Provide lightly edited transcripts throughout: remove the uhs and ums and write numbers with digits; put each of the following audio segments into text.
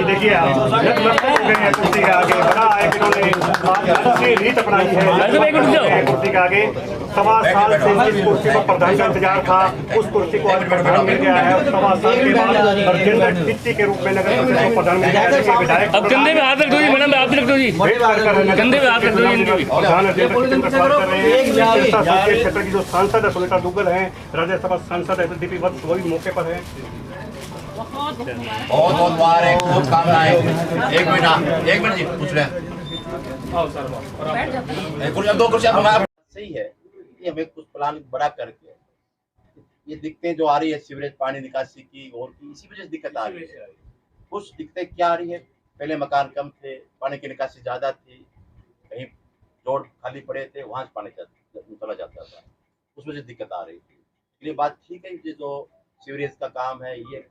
देखिए कुर्सी के आगे बड़ा है कि इन्होंने रीत अपनाई है कुर्सी के आगे। 7 साल से इस कुर्सी को प्रधान का इंतजार था, उस कुर्सी को आज प्रधान मिल गया है। 7 साल के बाद जनरल डिप्टी के रूप में नगर परिषद को प्रधान मिल गया है। विधायक अब कंधे में हाथ रख दो जी, मैडम आप भी रख दो जी, कंधे में हाथ रख दो जी। प्रधान क्षेत्र की जो सांसद है सुनीता दुग्गल है, राज्यसभा सांसद है दीपी वत्स, वो भी मौके पर है। बहुत बहुत मुबारक, शुभकामनाएं। एक मिनट जी पूछ रहे हैं। दो कुर्सियां सही है। ये हमें कुछ प्लान बड़ा करके ये दिक्कतें जो आ रही है सीवरेज पानी निकासी की और की, इसी वजह से दिक्कत आ रही है। कुछ दिक्कतें क्या आ रही है, पहले मकान कम थे, पानी की निकासी ज्यादा थी, कहीं जोड़ खाली पड़े थे, वहां से पानी चला जाता था, उस वजह से दिक्कत आ रही थी। ये बात ठीक है, ये जो सीवरेज का काम है ये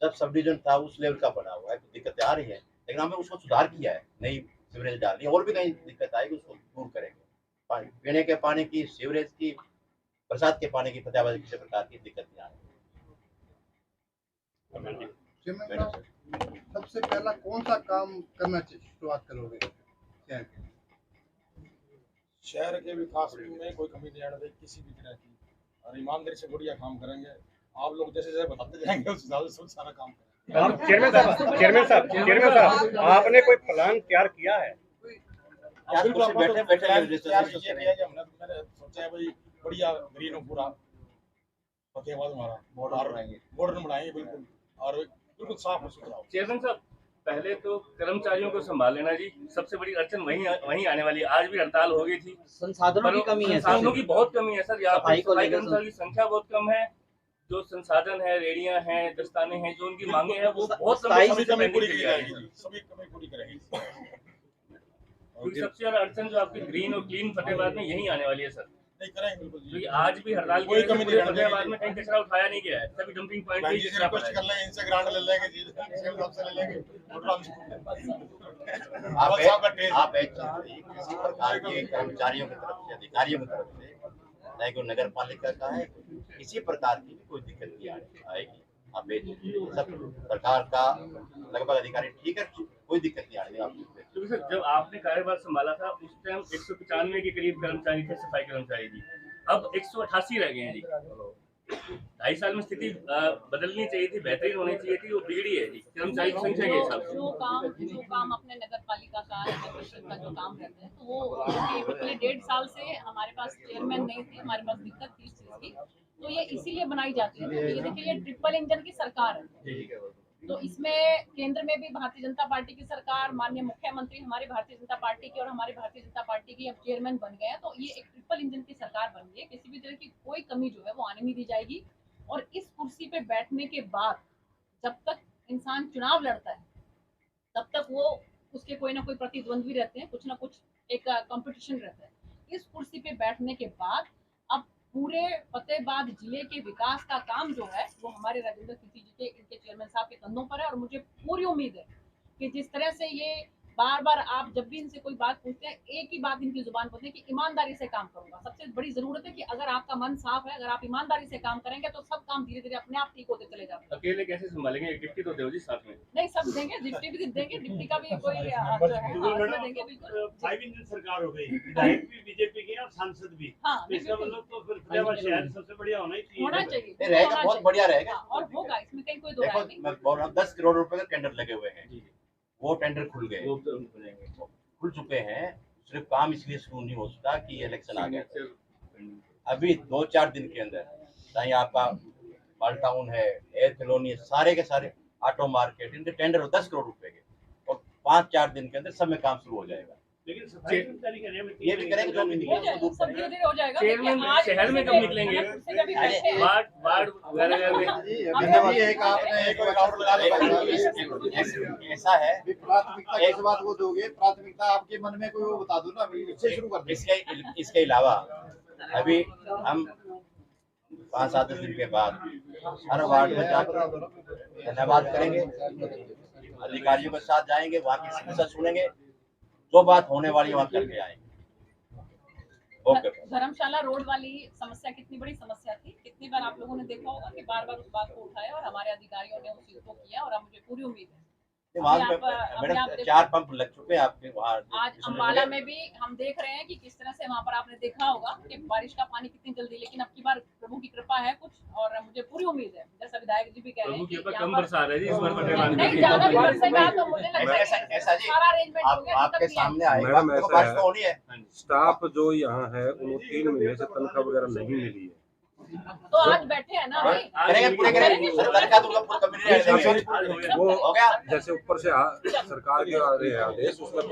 जब सब डिवीजन था उस लेवल का बना हुआ है, तो दिक्कतें आ रही है, लेकिन हमने उसको सुधार किया है, नई सीवरेज डालनी है और भी नई दिक्कत आएगी उसको दूर करेंगे। पीने के पानी की, सीवरेज की, बरसात के पानी की, फतेहाबाद किसी प्रकार की दिक्कत नहीं आएगी। सबसे पहला कौन सा काम करना चाहिए, शुरुआत करोगे? शहर के विकास में कोई कमी नहीं आने देगी किसी भी तरह की, और ईमानदारी से बढ़िया काम करेंगे। आप लोग जैसे जैसे बताते जाएंगे उस हिसाब से सारा काम करेंगे। चेयरमैन साहब आपने कोई प्लान तैयार किया है? बैठे मैंने सोचा है भाई बढ़िया ग्रीन हो पूरा फतेहाबाद हमारा बॉर्डर बनाएंगे बिल्कुल, और बिल्कुल साफ और सुथरा। चेयरमैन साहब पहले तो कर्मचारियों को संभाल लेना जी, सबसे बड़ी अड़चन वहीं आने वाली है। आज भी हड़ताल हो गई थी, संसाधनों की कमी है, संसाधनों की बहुत कमी है सर। यहाँ सफाई कर्मचारियों की संख्या बहुत कम है, जो संसाधन है, रेडियां हैं, दस्ताने हैं, जो उनकी मांगे हैं वो बहुत सभी कमी पूरी की जाएगी, सभी कमी पूरी करेंगे। क्योंकि सबसे ज्यादा अड़चन जो आपकी ग्रीन और क्लीन फतेहाबाद में यही आने वाली है सर। नहीं करेंगे बिल्कुल, क्योंकि आज भी हड़ताल कोई कमी नहीं, फतेहाबाद में कहीं कचरा उठाया नहीं गया है, सभी डंपिंग पॉइंट जी से रिक्वेस्ट कर लेंगे, इनसे ग्रांट ले लेंगे जी, सबसे ले लेंगे। आप किसी प्रकार के कर्मचारियों की तरफ से, अधिकारियों की तरफ से, चाहे कोई नगर पालिका का है, किसी प्रकार की भी कोई दिक्कत नहीं आएगी। आप सब सरकार का लगभग अधिकारी ठीक है, कोई दिक्कत नहीं आएगी आपको। क्योंकि सर जब आपने कार्यभार संभाला था उस टाइम 195 के करीब कर्मचारी थे, सफाई कर्मचारी जी, अब 188 रह गए हैं जी। 2.5 साल में स्थिति बदलनी चाहिए थी, बेहतरीन होनी चाहिए थी, वो बिगड़ी है जी कर्मचारी की संख्या के हिसाब से। जो काम अपने नगर पालिका का, नगर परिषद का जो काम रहते हैं, तो वो पिछले 1.5 साल से हमारे पास चेयरमैन नहीं थे, हमारे पास दिक्कत थी इस चीज की, तो ये इसीलिए बनाई जाती है। तो ये देखिए ये ट्रिपल इंजन की सरकार है, तो इसमें केंद्र में भी भारतीय जनता पार्टी की सरकार, माननीय मुख्यमंत्री हमारी भारतीय जनता पार्टी की और हमारी भारतीय जनता पार्टी की अब चेयरमैन बन गए हैं, तो ये एक ट्रिपल इंजन की सरकार बन गई है। किसी भी तरह की कोई कमी जो है वो आने नहीं दी जाएगी। और इस कुर्सी पे बैठने के बाद जब तक इंसान चुनाव लड़ता है तब तक वो उसके कोई ना कोई प्रतिद्वंद्वी रहते हैं, कुछ ना कुछ एक कंपटीशन रहता है। इस कुर्सी पे बैठने के बाद अब पूरे फतेहाबाद जिले के विकास का काम जो है वो हमारे राजेंद्र सिंह जी के, इनके चेयरमैन साहब के कंधों पर है। और मुझे पूरी उम्मीद है कि जिस तरह से ये बार बार आप जब भी इनसे कोई बात पूछते हैं, एक ही बात इनकी जुबान बोलते हैं कि ईमानदारी से काम करूंगा। सबसे बड़ी जरूरत है कि अगर आपका मन साफ है, अगर आप ईमानदारी से काम करेंगे तो सब काम धीरे धीरे अपने आप ठीक होते चले जाते हैं। अकेले कैसे संभालेंगे, एक डिप्टी तो दो जी साथ में। नहीं सब देंगे, डिप्टी भी देंगे, डिप्टी का भी कोई जो है देंगे बिल्कुल। 5 इंजन सरकार हो गई, विधायक भी बीजेपी के और सांसद भी। हाँ, इसका मतलब तो फिर फतेहाबाद शहर सबसे बढ़िया होना ही होना चाहिए। चाहिए, रहेगा, बहुत बढ़िया रहेगा और होगा, इसमें कहीं कोई दो राय देखो नहीं। मैं बोल रहा हूँ 10 करोड़ रुपए का टेंडर लगे हुए हैं, वो टेंडर खुल गए, खुल चुके हैं। सिर्फ काम इसलिए शुरू नहीं हो सकता कि इलेक्शन आ गया। अभी 2-4 दिन के अंदर चाहे आपका माल टाउन है, एयर कॉलोनी है, सारे के सारे ऑटो मार्केट, इनके टेंडर हो 10 करोड़ रुपए के, और 5-4 दिन के अंदर सब में काम शुरू हो जाएगा। लेकिन सफाई कर्मचारी का नियम ये भी करेंगे, जो भी हो जाएगा, सब धीरे धीरे हो जाएगा। चेयरमैन शहर में कब निकलेंगे, वार्ड वगैरह में ऐसा है। प्राथमिकता किस बात को दोगे? प्राथमिकता आपके मन में कोई वो बता दो ना, इससे शुरू कर दो। इसके अलावा अभी हम 5-7 दिन के बाद हर वार्ड में जाकर धन्यवाद करेंगे, अधिकारियों के साथ जाएंगे, वहाँ की समस्या सुनेंगे, जो बात होने वाली वहाँ करके आएंगे। ओके। धर्मशाला रोड वाली समस्या कितनी बड़ी समस्या थी, कितनी बार आप लोगों ने देखा होगा कि बार बार उस बात को उठाया और हमारे अधिकारियों ने उस चीज को किया। और अब मुझे पूरी उम्मीद है वहाँ अभी पे आप मैडम देखो। 4 पंप लग चुके हैं आपके वहाँ। आज अम्बाला में भी हम देख रहे हैं कि किस तरह से वहाँ पर आपने देखा होगा कि बारिश का पानी कितनी जल्दी, लेकिन अब की बार प्रभु की कृपा है कुछ, और मुझे पूरी उम्मीद है, जैसा विधायक जी भी कह रहे प्रभु हैं की कि कृपा यहाँ कम पर बरसा रही है इस बार पटेवान नहीं ज्यादा भी बरसेगा तो मुझे लगता है ऐसा कि जी, सारा अरेंजमेंट हो गया, आपके दिक्कत नहीं है। सामने आएगा, मैडम, देखो ऐसा बारिश है। तो होनी है। स्टाफ जो यहाँ है उनको 3 महीने से तनख्वाह वगैरह नहीं मिली है। तो आज बैठे हैं ना भाई, करेंगे पूरे करेंगे, तनख्वाह तो उनका पूरा कंप्लीट रहेगा। वो हो गया। जैसे ऊपर से सरकार के आ रहे हैं आदेश, उसमें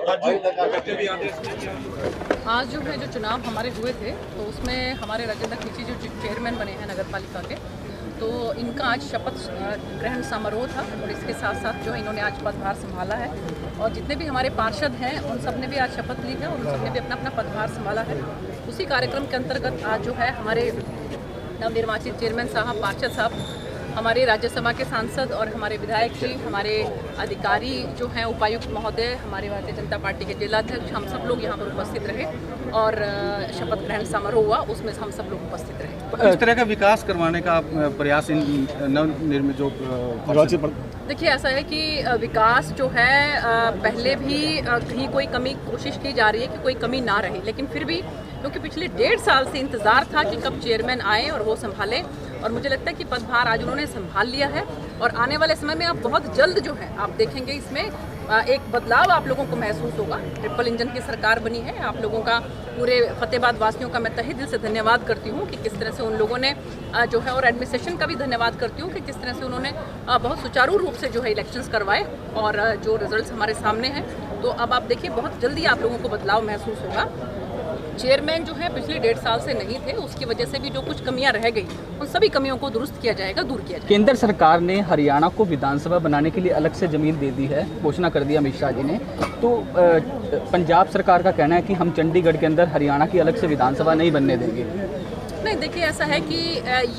बच्चे भी आदेश नहीं दिया। आज जो है जो चुनाव हमारे हुए थे तो उसमें हमारे राजेंद्र खींची जो चेयरमैन बने हैं नगर पालिका के, तो इनका आज शपथ ग्रहण समारोह था, और इसके साथ साथ जो है इन्होंने आज पदभार संभाला है, और जितने भी हमारे पार्षद हैं उन सब ने भी आज शपथ ली है और उन सब ने भी अपना अपना पदभार संभाला है। उसी कार्यक्रम के अंतर्गत आज जो है हमारे नवनिर्वाचित चेयरमैन साहब, पार्षद साहब, हमारे राज्यसभा के सांसद और हमारे विधायक जी, हमारे अधिकारी जो हैं, उपायुक्त महोदय, हमारे भारतीय जनता पार्टी के जिलाध्यक्ष, हम सब लोग यहाँ पर उपस्थित रहे और शपथ ग्रहण समारोह हुआ, उसमें हम सब लोग उपस्थित रहे। इस तरह का विकास करवाने का प्रयास इन नवनिर्मित जो देखिए, ऐसा है कि विकास जो है पहले भी कहीं कोई कमी कोशिश की जा रही है कि कोई कमी ना रहे, लेकिन फिर भी क्योंकि पिछले 1.5 साल से इंतज़ार था कि कब चेयरमैन आए और वो संभाले, और मुझे लगता है कि पदभार आज उन्होंने संभाल लिया है, और आने वाले समय में आप बहुत जल्द जो है आप देखेंगे इसमें एक बदलाव आप लोगों को महसूस होगा। ट्रिपल इंजन की सरकार बनी है, आप लोगों का, पूरे फतेहाबाद वासियों का मैं तहे दिल से धन्यवाद करती हूँ कि किस तरह से उन लोगों ने जो है, और एडमिनिस्ट्रेशन का भी धन्यवाद करती हूँ कि किस तरह से उन्होंने बहुत सुचारू रूप से जो है इलेक्शंस करवाए, और जो रिजल्ट्स हमारे सामने हैं, तो अब आप देखिए बहुत जल्दी आप लोगों को बदलाव महसूस होगा। चेयरमैन जो है पिछले 1.5 साल से नहीं थे, उसकी वजह से भी जो कुछ कमियां रह गई, उन सभी कमियों को दुरुस्त किया जाएगा, दूर किया जाएगा। केंद्र सरकार ने हरियाणा को विधानसभा बनाने के लिए अलग से जमीन दे दी है, घोषणा कर दिया अमित शाह जी ने। तो पंजाब सरकार का कहना है कि हम चंडीगढ़ के अंदर हरियाणा की अलग से विधानसभा नहीं बनने देंगे। नहीं, देखिए ऐसा है कि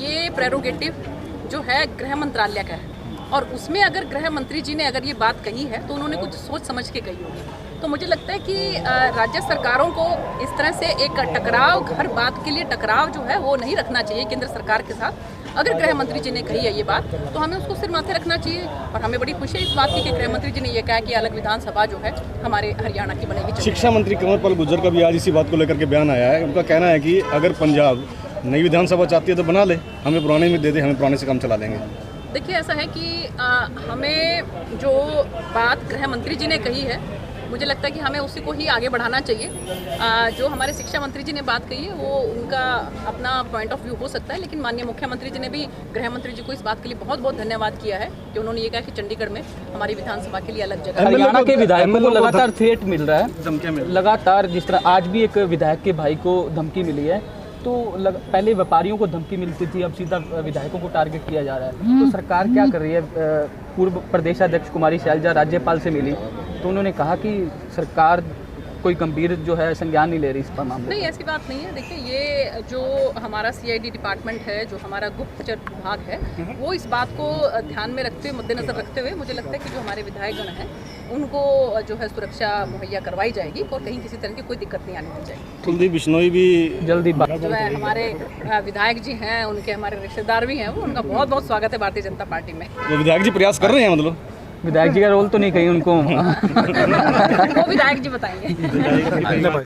ये प्रेरोगेटिव जो है गृह मंत्रालय का है, और उसमें अगर गृह मंत्री जी ने अगर ये बात कही है तो उन्होंने कुछ सोच समझ के कही होगी। तो मुझे लगता है कि राज्य सरकारों को इस तरह से एक टकराव, हर बात के लिए टकराव जो है वो नहीं रखना चाहिए केंद्र सरकार के साथ। अगर गृह मंत्री जी ने कही है ये बात तो हमें उसको सिर माथे रखना चाहिए, और हमें बड़ी खुशी है इस बात की कि गृह मंत्री जी ने ये कहा कि अलग विधानसभा जो है हमारे हरियाणा की बनेगी। शिक्षा मंत्री कंवरपाल गुर्जर का भी आज इसी बात को लेकर के बयान आया है। उनका कहना है कि अगर पंजाब नई विधानसभा चाहती है तो बना ले, हमें पुराने में दे दे, हमें पुराने से काम चला लेंगे। देखिए, ऐसा है कि हमें जो बात गृह मंत्री जी ने कही है, मुझे लगता है कि हमें उसी को ही आगे बढ़ाना चाहिए। जो हमारे शिक्षा मंत्री जी ने बात कही है वो उनका अपना पॉइंट ऑफ व्यू हो सकता है, लेकिन माननीय मुख्यमंत्री जी ने भी गृह मंत्री जी को इस बात के लिए बहुत बहुत धन्यवाद किया है कि उन्होंने ये कहा कि चंडीगढ़ में हमारी विधानसभा के लिए अलग जगह। हरियाणा के विधायकों को लगातार थ्रेट मिल रहा है, लगातार, जिस तरह आज भी एक विधायक के भाई को धमकी मिली है। तो पहले व्यापारियों को धमकी मिलती थी, अब सीधा विधायकों को टारगेट किया जा रहा है। तो सरकार क्या कर रही है? पूर्व प्रदेशाध्यक्ष कुमारी शैलजा राज्यपाल से मिली तो उन्होंने कहा कि सरकार कोई गंभीर जो है संज्ञान नहीं ले रही इस पर मामले। नहीं, ऐसी बात नहीं है। देखिए, ये जो हमारा CID डिपार्टमेंट है, जो हमारा गुप्तचर विभाग है, वो इस बात को ध्यान में रखते हुए, मद्देनजर रखते हुए, मुझे लगता है कि जो हमारे विधायकगण हैं उनको जो है सुरक्षा मुहैया करवाई जाएगी, और कहीं किसी तरह की कोई दिक्कत नहीं आने दी जाएगी। कुलदीप बिश्नोई भी जल्दी जो है हमारे विधायक जी हैं, उनके हमारे रिश्तेदार भी हैं, वो उनका बहुत बहुत स्वागत है भारतीय जनता पार्टी में। वो विधायक जी प्रयास कर रहे हैं, मतलब विधायक जी का रोल तो नहीं कहीं उनको वो विधायक जी बताएंगे।